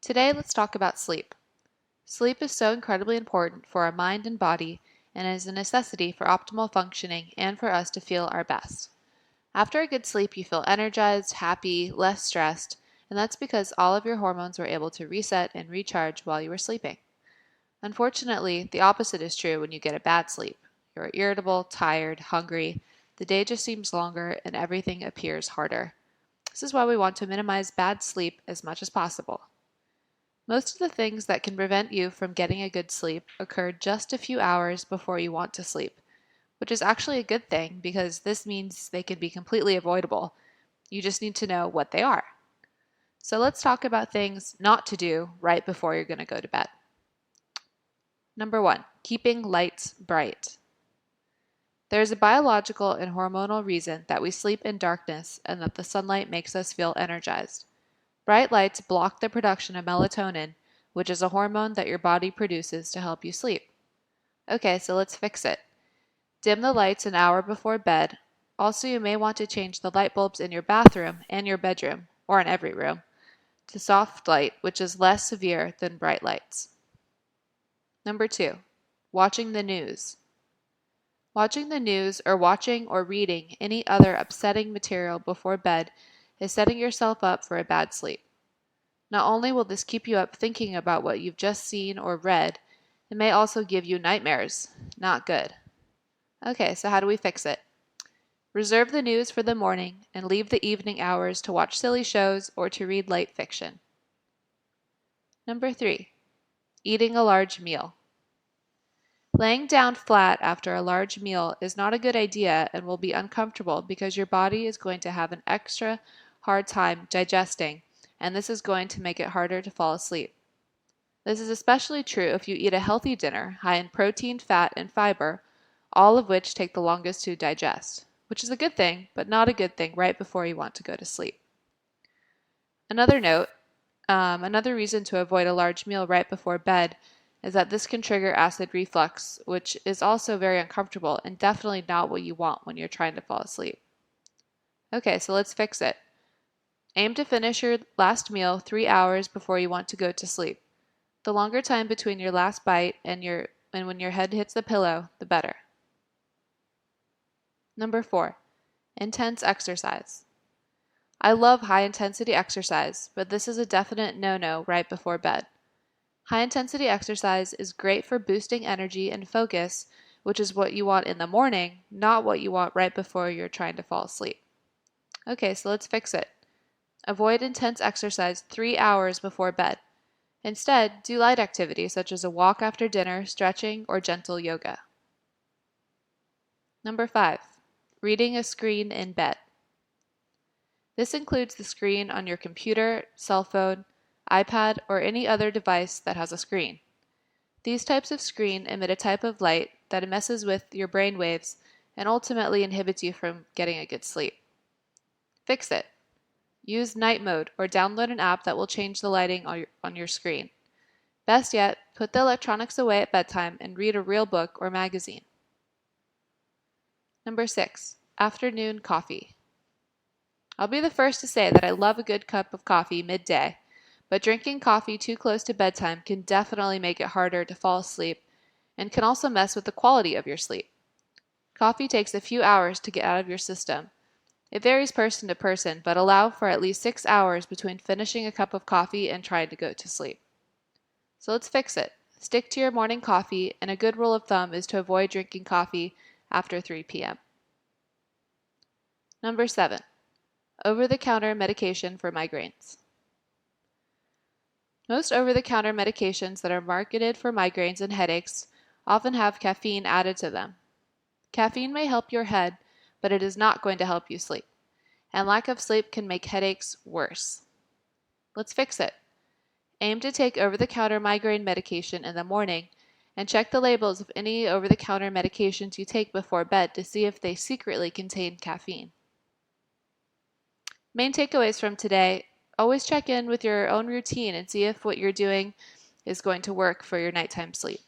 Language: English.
Today, let's talk about sleep. Sleep is so incredibly important for our mind and body and is a necessity for optimal functioning and for us to feel our best. After a good sleep, you feel energized, happy, less stressed, and that's because all of your hormones were able to reset and recharge while you were sleeping. Unfortunately, the opposite is true when you get a bad sleep. You're irritable, tired, hungry, the day just seems longer, and everything appears harder. This is why we want to minimize bad sleep as much as possible. Most of the things that can prevent you from getting a good sleep occur just a few hours before you want to sleep, which is actually a good thing because this means they can be completely avoidable. You just need to know what they are. So let's talk about things not to do right before you're going to go to bed. Number 1, keeping lights bright. There is a biological and hormonal reason that we sleep in darkness and that the sunlight makes us feel energized. Bright lights block the production of melatonin, which is a hormone that your body produces to help you sleep. Okay, so let's fix it. Dim the lights an hour before bed. Also, you may want to change the light bulbs in your bathroom and your bedroom, or in every room, to soft light, which is less severe than bright lights. Number 2, watching the news. Watching the news or watching or reading any other upsetting material before bed is setting yourself up for a bad sleep. Not only will this keep you up thinking about what you've just seen or read, it may also give you nightmares. Not good. Okay, so how do we fix it? Reserve the news for the morning and leave the evening hours to watch silly shows or to read light fiction. Number 3, eating a large meal. Laying down flat after a large meal is not a good idea and will be uncomfortable because your body is going to have an extra hard time digesting, and this is going to make it harder to fall asleep. This is especially true if you eat a healthy dinner high in protein, fat, and fiber, all of which take the longest to digest, which is a good thing, but not a good thing right before you want to go to sleep. Another note, another reason to avoid a large meal right before bed is that this can trigger acid reflux, which is also very uncomfortable and definitely not what you want when you're trying to fall asleep. Okay, so let's fix it. Aim to finish your last meal 3 hours before you want to go to sleep. The longer time between your last bite and when your head hits the pillow, the better. Number 4, intense exercise. I love high-intensity exercise, but this is a definite no-no right before bed. High-intensity exercise is great for boosting energy and focus, which is what you want in the morning, not what you want right before you're trying to fall asleep. Okay, so let's fix it. Avoid intense exercise 3 hours before bed. Instead, do light activities such as a walk after dinner, stretching, or gentle yoga. Number 5, reading a screen in bed. This includes the screen on your computer, cell phone, iPad, or any other device that has a screen. These types of screen emit a type of light that messes with your brain waves and ultimately inhibits you from getting a good sleep. Fix it. Use night mode or download an app that will change the lighting on your screen. Best yet, put the electronics away at bedtime and read a real book or magazine. Number 6, afternoon coffee. I'll be the first to say that I love a good cup of coffee midday, but drinking coffee too close to bedtime can definitely make it harder to fall asleep and can also mess with the quality of your sleep. Coffee takes a few hours to get out of your system. It varies person to person, but allow for at least 6 hours between finishing a cup of coffee and trying to go to sleep. So let's fix it. Stick to your morning coffee, and a good rule of thumb is to avoid drinking coffee after 3 p.m. Number 7, over-the-counter medication for migraines. Most over-the-counter medications that are marketed for migraines and headaches often have caffeine added to them. Caffeine may help your head, but it is not going to help you sleep, and lack of sleep can make headaches worse. Let's fix it. Aim to take over-the-counter migraine medication in the morning and check the labels of any over-the-counter medications you take before bed to see if they secretly contain caffeine. Main takeaways from today: always check in with your own routine and see if what you're doing is going to work for your nighttime sleep.